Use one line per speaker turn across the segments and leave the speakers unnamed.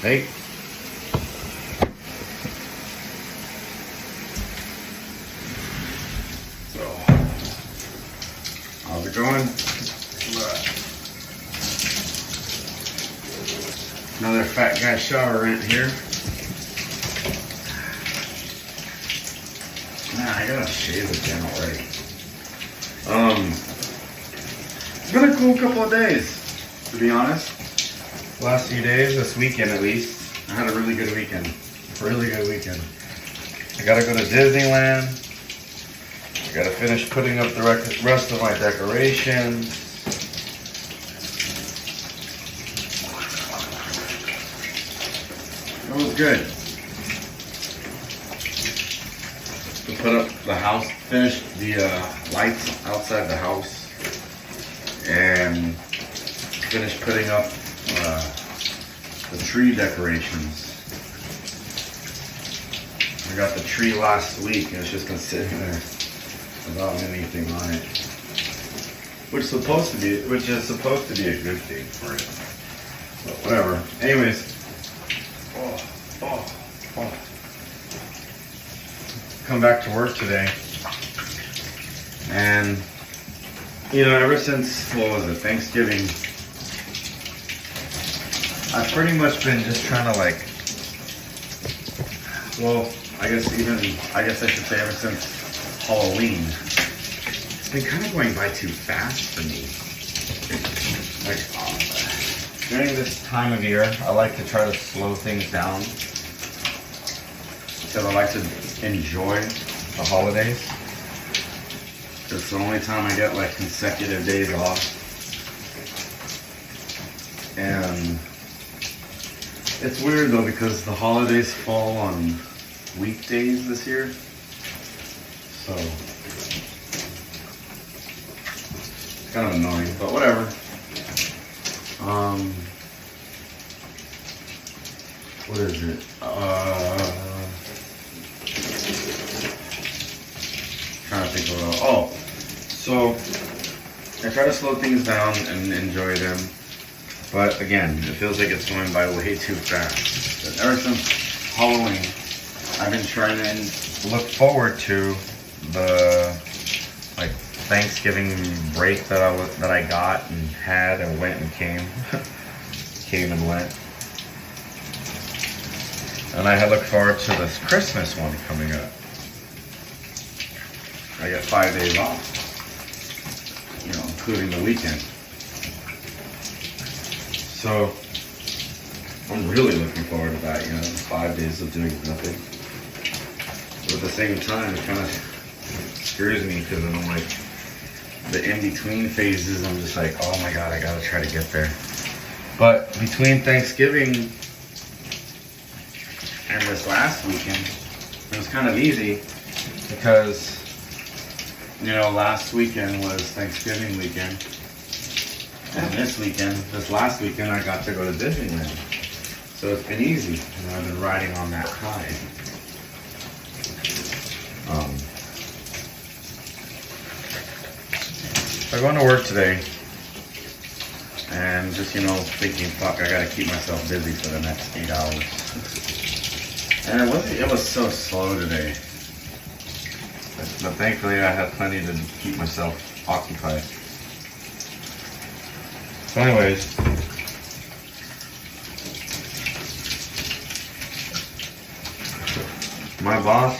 Hey. So, how's it going? Another fat guy shower rant here. Nah, I gotta shave again already. It's been a cool couple of days, to be honest. Last few days, this weekend at least, I had a really good weekend. Really good weekend. I gotta go to Disneyland. I gotta finish putting up the rest of my decorations. It was good. To put up the house, finish the lights outside the house, and finish putting up the tree decorations. I got the tree last week and it's just been sitting there without anything on it. Which is supposed to be a good thing for it. But whatever. Anyways. Come back to work today. And ever since Thanksgiving, I've pretty much been just trying to I guess I should say ever since Halloween. It's been kind of going by too fast for me. During this time of year, I like to try to slow things down because I like to enjoy the holidays. It's the only time I get consecutive days off. And it's weird though because the holidays fall on weekdays this year. So it's kind of annoying, but whatever. What is it? Trying to think of it all. So I try to slow things down and enjoy them. But again, it feels like it's going by way too fast. But ever since Halloween, I've been trying to look forward to the Thanksgiving break that I got and had and went and came, came and went. And I had looked forward to this Christmas one coming up. I get 5 days off, including the weekend. So I'm really looking forward to that, 5 days of doing nothing. But at the same time, it kind of scares me because I'm the in-between phases, I'm just oh my God, I gotta try to get there. But between Thanksgiving and this last weekend, it was kind of easy because, last weekend was Thanksgiving weekend. And this last weekend, I got to go to Disneyland. So it's been easy. I've been riding on that high. I'm going to work today. And just, thinking, fuck, I gotta keep myself busy for the next 8 hours. And it was so slow today. But thankfully, I had plenty to keep myself occupied. So anyways, my boss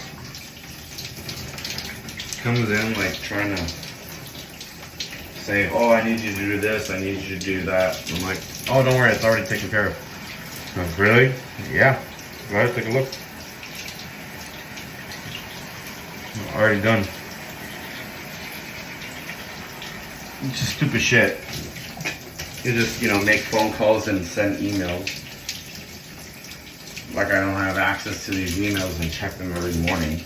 comes in trying to say, oh, I need you to do this, I need you to do that. I'm like, oh, don't worry, it's already taken care of. Like, really? Yeah. Go ahead, take a look. Already done. It's just stupid shit. You just, make phone calls and send emails. I don't have access to these emails and check them every morning.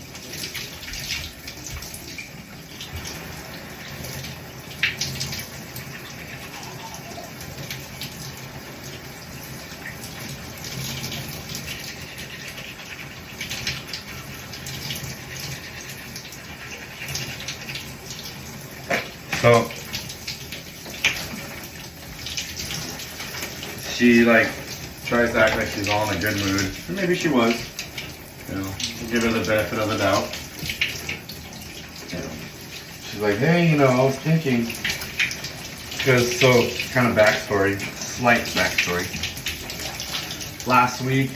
So she tries to act like she's all in a good mood. And maybe she was. You know, give her the benefit of the doubt. You know, she's like, hey, you know, I was thinking, because so kind of backstory, slight backstory. Last week,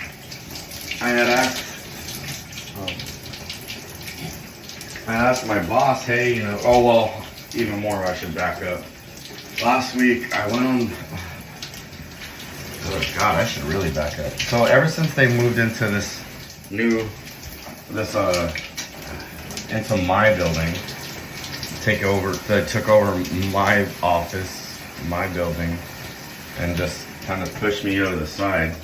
I had asked my boss, hey, you know, oh well, even more, I should back up. Last week, I went on. Oh God, I should really back up. So ever since they moved into this into my building, they took over my office, my building, and just kind of pushed me over the side.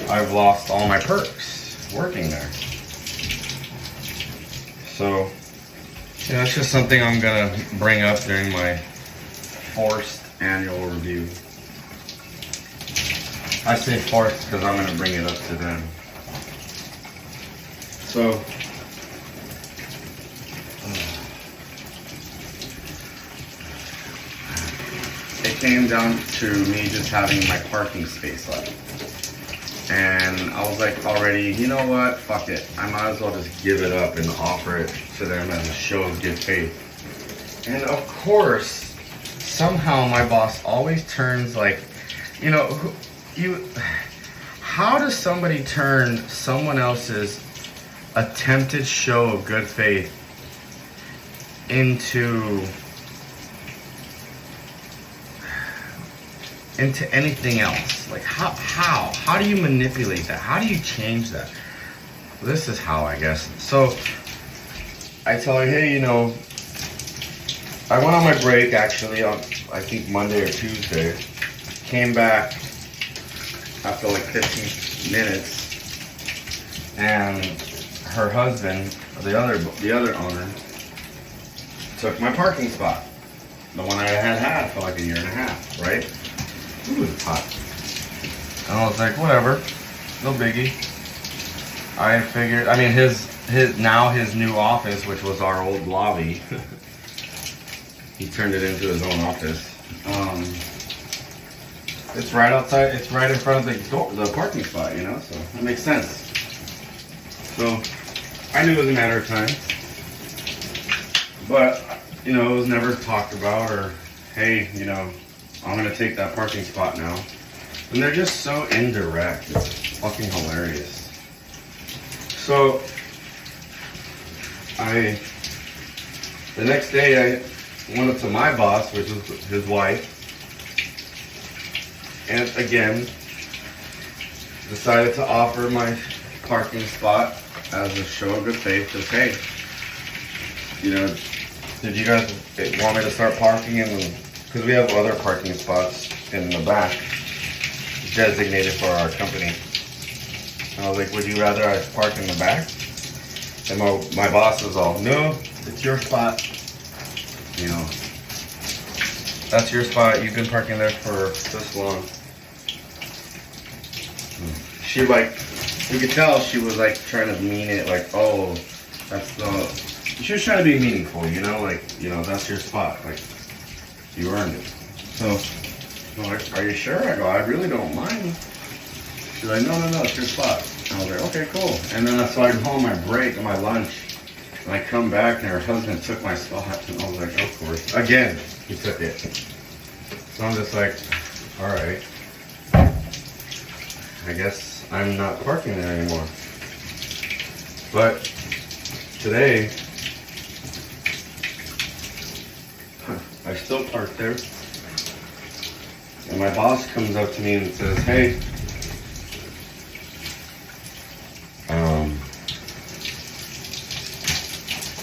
I've lost all my perks working there. So, you know, it's just something I'm gonna bring up during my forced annual review. I say forced because I'm gonna bring it up to them. So, it came down to me just having my parking space left. And I was like already, you know what, fuck it. I might as well just give it up and offer it to them as a show of good faith. And of course, somehow my boss always turns like, you know, how does somebody turn someone else's attempted show of good faith into anything else? Like how do you manipulate that? How do you change that? This is how, I guess. So I tell her, hey, you know, I went on my break actually on, I think Monday or Tuesday. Came back after like 15 minutes, and her husband, the other owner, took my parking spot, the one I had for like a year and a half, right? Ooh, it's hot. And I was like, whatever, no biggie. I figured, I mean, his new office, which was our old lobby, he turned it into his own office. It's right outside, it's right in front of the parking spot, you know, so it makes sense. So I knew it was a matter of time, but, you know, it was never talked about, or, hey, you know, I'm gonna take that parking spot now. And they're just so indirect, it's fucking hilarious. So, the next day I went up to my boss, which was his wife, and again, decided to offer my parking spot as a show of good faith. Just, hey, you know, did you guys want me to start parking in the, because we have other parking spots in the back designated for our company. And I was like, would you rather I park in the back? And my boss was all, no, it's your spot. You know, that's your spot. You've been parking there for this long. She like, you could tell she was like trying to mean it like, oh, that's the, she was trying to be meaningful, you know, like, you know, that's your spot. Like, you earned it. So, I'm like, are you sure? I go, I really don't mind. She's like, no, it's your spot. And I was like, okay, cool. And then so I go on my break, on my lunch, and I come back and her husband took my spot. And I was like, of course. Again, he took it. So I'm just like, all right. I guess I'm not parking there anymore. But today, I still park there. And my boss comes up to me and says, hey,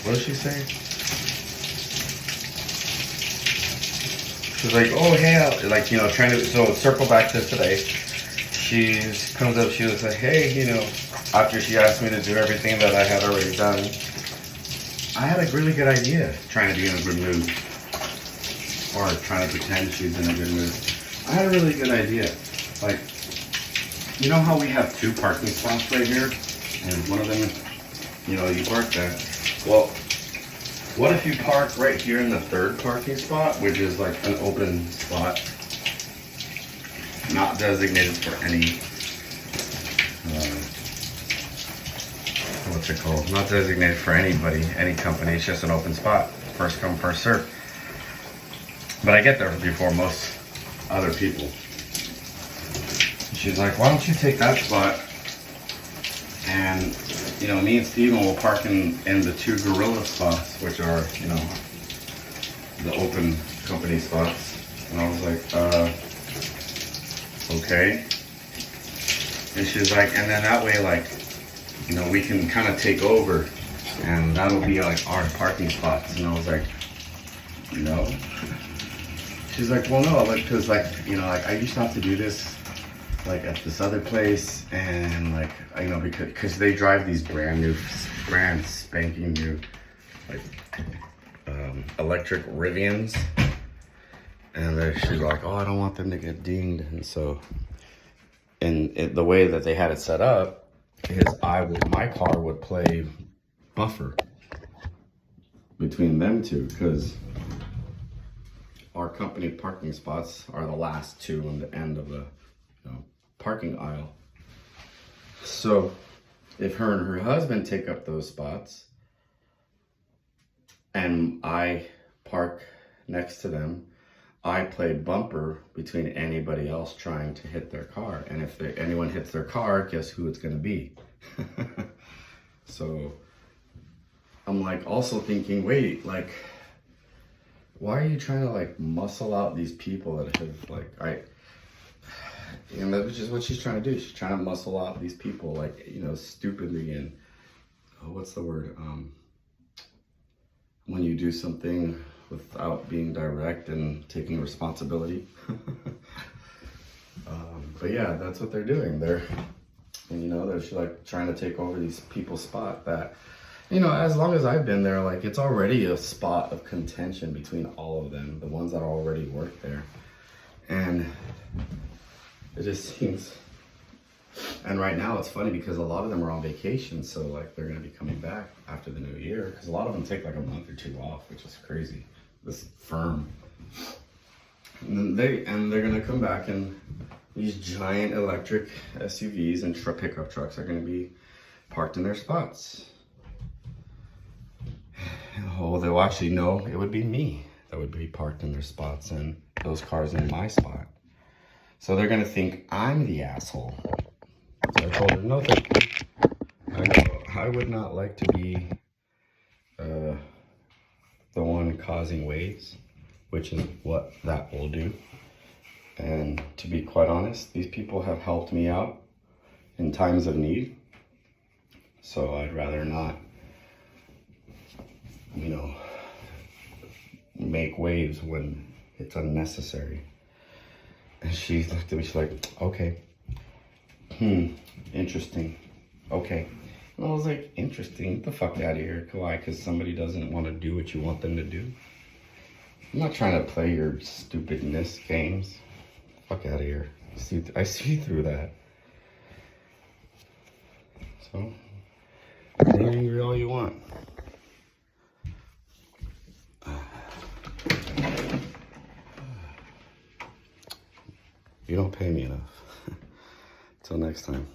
what did she say? She was like, oh, hey, like, you know, trying to, so circle back to today. She comes up, she was like, hey, you know, after she asked me to do everything that I had already done, I had a really good idea, trying to be in a good mood. Or trying to pretend she's in a good mood. I had a really good idea. Like, you know how we have 2 parking spots right here? And one of them, you know, you park there. Well, what if you park right here in the 3rd parking spot, which is like an open spot? not designated for any, what's it called? Not designated for anybody, any company. It's just an open spot. First come, first serve. But I get there before most other people. She's like, why don't you take that spot? And, you know, me and Steven will park in the 2 gorilla spots, which are, you know, the open company spots. And I was like, okay. And she's like, and then that way, like, you know, we can kind of take over and that'll be like our parking spots. And I was like, no. She's like, well, no, like, cause like, you know, like I used to have to do this like at this other place, and like, you know, because they drive these brand spanking new, like, electric Rivians, and she's like, oh, I don't want them to get dinged. And so, and the way that they had it set up is my car would play buffer between them two, because our company parking spots are the last 2 on the end of the, you know, parking aisle. So if her and her husband take up those spots and I park next to them, I play bumper between anybody else trying to hit their car. And if anyone hits their car, guess who it's gonna be? So I'm like also thinking, wait, like, why are you trying to like muscle out these people that have like, and that's just what she's trying to do. She's trying to muscle out these people, like, you know, stupidly. And what's the word? When you do something without being direct and taking responsibility. But yeah, that's what they're doing. They're like trying to take over these people's spot that, you know, as long as I've been there, like, it's already a spot of contention between all of them, the ones that already work there. And it just seems, and right now it's funny because a lot of them are on vacation, so like they're gonna be coming back after the new year, because a lot of them take like a month or 2 off, which is crazy. This firm, and then they're gonna come back, and these giant electric SUVs and pickup trucks are gonna be parked in their spots. Oh, they'll actually know it would be me that would be parked in their spots and those cars in my spot. So they're gonna think I'm the asshole. So I told her, no, thank you. I would not like to be the one causing waves, which is what that will do. And to be quite honest, these people have helped me out in times of need. So I'd rather not, you know, make waves when it's unnecessary. And she looked at me, she's like, okay, interesting, okay. And I was like, interesting, get the fuck out of here. Why? Because somebody doesn't want to do what you want them to do? I'm not trying to play your stupidness games. Fuck out of here. I see through that. So, be angry all you want. You don't pay me enough. Till next time.